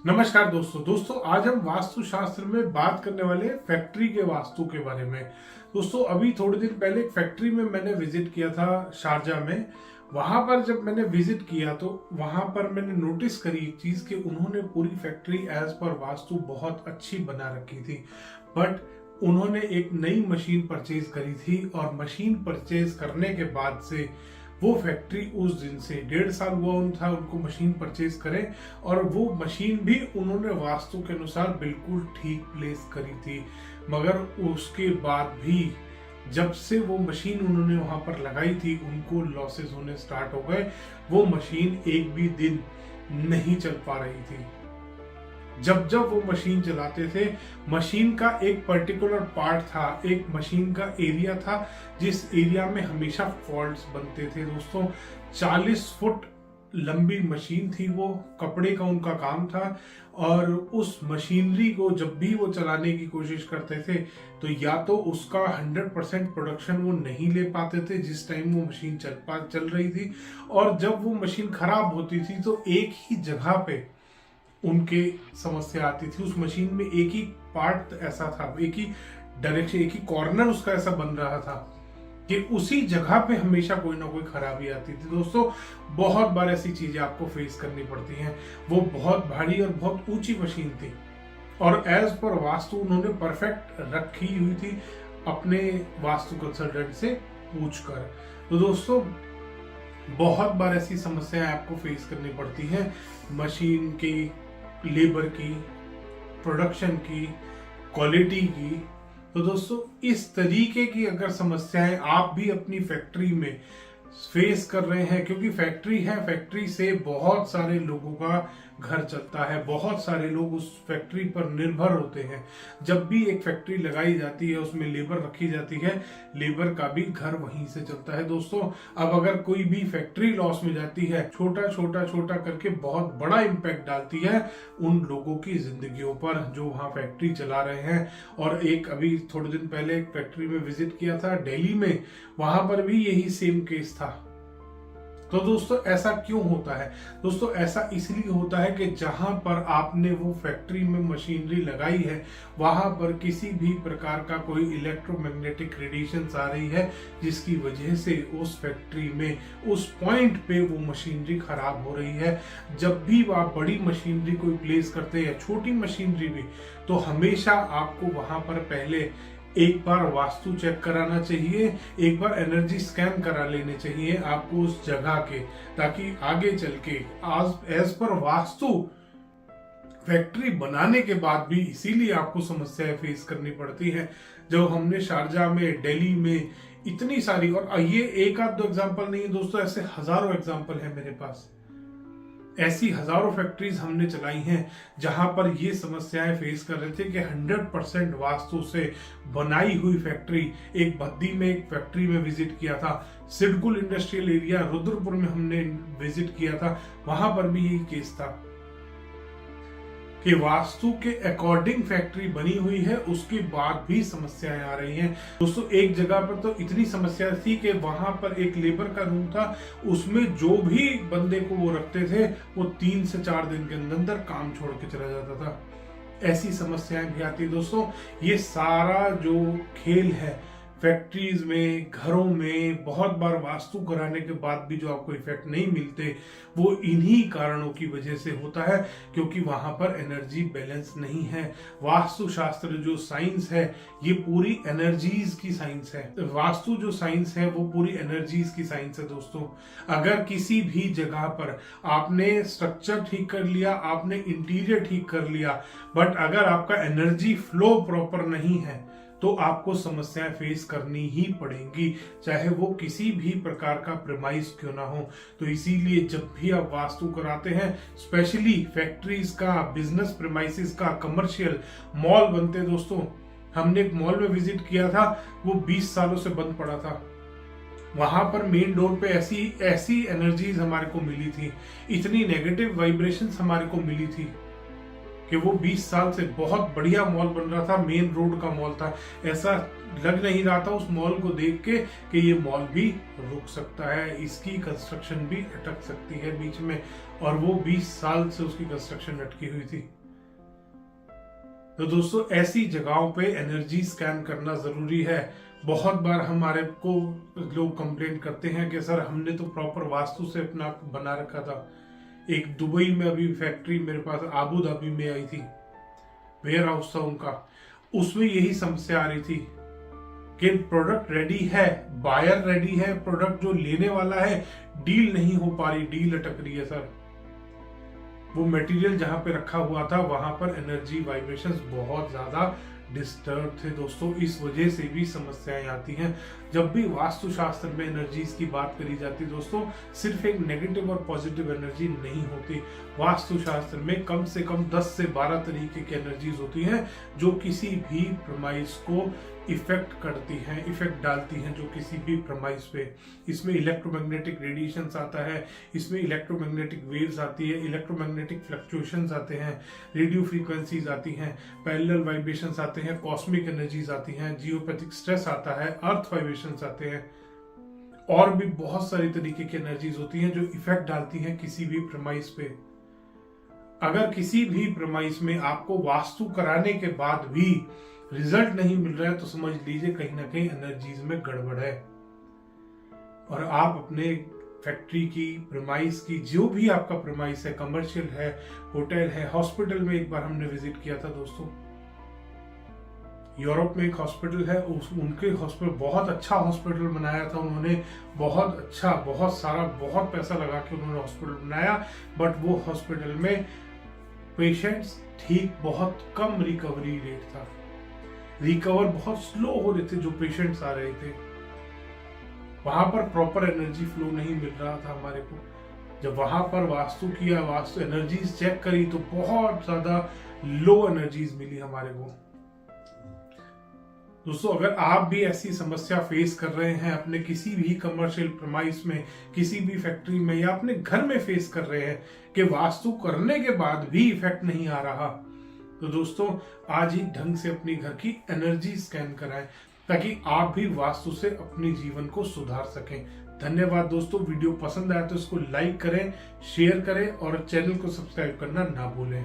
नमस्कार दोस्तों आज हम वास्तु शास्त्र में बात करने वाले हैं फैक्ट्री के वास्तु के बारे में। दोस्तों अभी थोड़े दिन पहले एक फैक्ट्री में मैंने विजिट किया था शारजा में। वहां पर जब मैंने विजिट किया तो वहां पर मैंने नोटिस करी एक चीज कि उन्होंने पूरी फैक्ट्री एज पर वास्तु बहुत अच्छी बना रखी थी, बट उन्होंने एक नई मशीन परचेज करी थी और मशीन परचेज करने के बाद से वो फैक्ट्री उस दिन से 1.5 साल हुआ था उनको मशीन परचेज करें, और वो मशीन भी उन्होंने वास्तु के अनुसार बिल्कुल ठीक प्लेस करी थी। मगर उसके बाद भी जब से वो मशीन उन्होंने वहां पर लगाई थी उनको लॉसेस होने स्टार्ट हो गए। वो मशीन एक भी दिन नहीं चल पा रही थी। जब जब वो मशीन चलाते थे, मशीन का एक पर्टिकुलर पार्ट था, एक मशीन का एरिया था जिस एरिया में हमेशा फॉल्ट्स बनते थे। दोस्तों 40 फुट लंबी मशीन थी, वो कपड़े का उनका काम था, और उस मशीनरी को जब भी वो चलाने की कोशिश करते थे तो या तो उसका 100% प्रोडक्शन वो नहीं ले पाते थे जिस टाइम वो मशीन चल रही थी, और जब वो मशीन खराब होती थी तो एक ही जगह पे उनके समस्या आती थी। उस मशीन में एक ही पार्ट ऐसा था, एक ही डायरेक्शन, एक ही कॉर्नर उसका ऐसा बन रहा था कि उसी जगह पे हमेशा कोई ना कोई खराबी आती थी। दोस्तों बहुत बार ऐसी चीजें आपको फेस करनी पड़ती हैं। वो बहुत भारी और बहुत ऊंची मशीन थी और एज पर वास्तु उन्होंने परफेक्ट रखी हुई थी अपने वास्तु कंसल्टेंट से पूछकर। तो दोस्तों बहुत बार ऐसी समस्याएं आपको फेस करनी पड़ती हैं, मशीन की, लेबर की, प्रोडक्शन की, क्वालिटी की। तो दोस्तों इस तरीके की अगर समस्याएं आप भी अपनी फैक्ट्री में फेस कर रहे हैं, क्योंकि फैक्ट्री है, फैक्ट्री से बहुत सारे लोगों का घर चलता है, बहुत सारे लोग उस फैक्ट्री पर निर्भर होते हैं। जब भी एक फैक्ट्री लगाई जाती है, उसमें लेबर रखी जाती है, लेबर का भी घर वहीं से चलता है। दोस्तों अब अगर कोई भी फैक्ट्री लॉस में जाती है, छोटा छोटा छोटा करके बहुत बड़ा इम्पैक्ट डालती है उन लोगों की जिंदगियों पर जो वहां फैक्ट्री चला रहे हैं। और एक अभी थोड़े दिन पहले एक फैक्ट्री में विजिट किया था दिल्ली में, वहां पर भी यही सेम केस था। तो दोस्तों ऐसा क्यों होता है? दोस्तों ऐसा इसलिए होता है कि जहां पर आपने वो फैक्ट्री में मशीनरी लगाई है वहां पर किसी भी प्रकार का कोई इलेक्ट्रोमैग्नेटिक रेडिएशन आ रही है, जिसकी वजह से उस फैक्ट्री में उस पॉइंट पे वो मशीनरी खराब हो रही है। जब भी आप बड़ी मशीनरी कोई प्लेस करते हैं, छोटी मशीनरी भी, तो हमेशा आपको वहां पर पहले एक बार वास्तु चेक कराना चाहिए, एक बार एनर्जी स्कैन करा लेने चाहिए आपको उस जगह के, ताकि आगे चल के आज एज पर वास्तु फैक्ट्री बनाने के बाद भी इसीलिए आपको समस्याएं फेस करनी पड़ती है। जो हमने शारजा में, दिल्ली में इतनी सारी, और ये एक आध दो एग्जांपल नहीं है दोस्तों, ऐसे हजारों एग्जांपल है मेरे पास। ऐसी हजारों फैक्ट्रीज हमने चलाई हैं जहां पर ये समस्याएं फेस कर रहे थे कि 100% वास्तु से बनाई हुई फैक्ट्री। एक बद्दी में एक फैक्ट्री में विजिट किया था, सिडकुल इंडस्ट्रियल एरिया रुद्रपुर में हमने विजिट किया था, वहां पर भी यही केस था कि वास्तु के अकॉर्डिंग फैक्ट्री बनी हुई है, उसके बाद भी समस्याएं आ रही हैं। दोस्तों एक जगह पर तो इतनी समस्या थी कि वहां पर एक लेबर का रूम था, उसमें जो भी बंदे को वो रखते थे वो 3 से 4 दिन के अंदर काम छोड़ के चला जाता था। ऐसी समस्याएं भी आती है। दोस्तों ये सारा जो खेल है फैक्ट्रीज में, घरों में, बहुत बार वास्तु कराने के बाद भी जो आपको इफेक्ट नहीं मिलते, वो इन्हीं कारणों की वजह से होता है, क्योंकि वहां पर एनर्जी बैलेंस नहीं है। वास्तु शास्त्र जो साइंस है ये पूरी एनर्जीज की साइंस है। वास्तु जो साइंस है वो पूरी एनर्जीज की साइंस है। दोस्तों अगर किसी भी जगह पर आपने स्ट्रक्चर ठीक कर लिया, आपने इंटीरियर ठीक कर लिया, बट अगर आपका एनर्जी फ्लो प्रॉपर नहीं है तो आपको समस्याएं फेस करनी ही पड़ेंगी, चाहे वो किसी भी प्रकार का प्रेमाइस क्यों ना हो। तो इसीलिए जब भी आप वास्तु कराते हैं, स्पेशली फैक्ट्रीज का, बिजनेस प्रेमाइसिस का, कमर्शियल मॉल बनते हैं। दोस्तों हमने एक मॉल में विजिट किया था, वो 20 सालों से बंद पड़ा था। वहां पर मेन डोर पे ऐसी एनर्जीज हमारे को मिली थी, इतनी नेगेटिव वाइब्रेशंस हमारे को मिली थी कि वो 20 साल से बहुत बढ़िया मॉल बन रहा था, मेन रोड का मॉल था, ऐसा लग नहीं रहा था उस मॉल को देख के कि ये मॉल भी रुक सकता है, इसकी कंस्ट्रक्शन भी अटक सकती है बीच में, और वो 20 साल से उसकी कंस्ट्रक्शन अटकी हुई थी। तो दोस्तों ऐसी जगहों पे एनर्जी स्कैन करना जरूरी है। बहुत बार हमारे को लोग कंप्लेंट करते हैं कि सर हमने तो प्रॉपर वास्तु से अपना बना रखा था। एक दुबई में अभी फैक्ट्री मेरे पास आबू धाबी में आई थी, वेयर हाउस था उनका, उसमें यही समस्या आ रही थी कि प्रोडक्ट रेडी है, बायर रेडी है, प्रोडक्ट जो लेने वाला है डील नहीं हो पा रही, डील अटक रही है सर। वो मटेरियल जहां पे रखा हुआ था वहां पर एनर्जी वाइब्रेशंस बहुत ज्यादा डिस्टर्ब थे दोस्तों। इस वजह से भी समस्याएं आती हैं। जब भी वास्तुशास्त्र में एनर्जीज की बात करी जाती है दोस्तों, सिर्फ एक नेगेटिव और पॉजिटिव एनर्जी नहीं होती। वास्तुशास्त्र में कम से कम 10 से 12 तरीके की एनर्जीज होती हैं जो किसी भी प्रमाइस को इफेक्ट करती हैं, इफेक्ट डालती हैं जो किसी भी प्रमाइस पे। इसमें इलेक्ट्रोमैग्नेटिक रेडिएशंस आता है, इसमें इलेक्ट्रोमैग्नेटिक वेव्स आती है, इलेक्ट्रोमैग्नेटिक फ्लक्चुएशंस आते हैं, रेडियो फ्रीक्वेंसीज आती हैं, पैरेलल वाइब्रेशंस आते हैं, कॉस्मिक एनर्जीज आती हैं, जियोपैथिक स्ट्रेस आता है, अर्थ वाइब्रेशंस आते हैं, और भी बहुत सारी तरीके की एनर्जीज होती हैं जो इफेक्ट डालती हैं किसी भी प्रमाइस पे। अगर किसी भी प्रमाइस में आपको वास्तु कराने के बाद भी रिजल्ट नहीं मिल रहा है तो समझ लीजिए कहीं ना कहीं एनर्जीज में गड़बड़ है। और आप अपने फैक्ट्री की, प्रमाइस की, जो भी आपका प्रमाइस है, कमर्शियल है, होटल है, हॉस्पिटल में एक बार हमने विजिट किया था दोस्तों, यूरोप में एक हॉस्पिटल है, उनके हॉस्पिटल बहुत अच्छा हॉस्पिटल बनाया था उन्होंने, बहुत अच्छा, बहुत सारा, बहुत पैसा लगा के उन्होंने हॉस्पिटल बनाया, बट वो हॉस्पिटल में पेशेंट्स ठीक बहुत कम रिकवरी रेट था, रिकवर बहुत स्लो हो रहे थे जो पेशेंट्स आ रहे थे। वहां पर प्रॉपर एनर्जी फ्लो नहीं मिल रहा था हमारे को। जब वहां पर वास्तु किया, वास्तु एनर्जीज चेक करी तो बहुत ज्यादा लो एनर्जीज मिली हमारे को। दोस्तों अगर आप भी ऐसी समस्या फेस कर रहे हैं अपने किसी भी कमर्शियल प्रमाइस में, किसी भी फैक्ट्री में, या अपने घर में फेस कर रहे हैं कि वास्तु करने के बाद भी इफेक्ट नहीं आ रहा, तो दोस्तों आज ही ढंग से अपनी घर की एनर्जी स्कैन कराएं ताकि आप भी वास्तु से अपने जीवन को सुधार सकें। धन्यवाद दोस्तों। वीडियो पसंद आया तो इसको लाइक करें, शेयर करें और चैनल को सब्सक्राइब करना ना भूलें।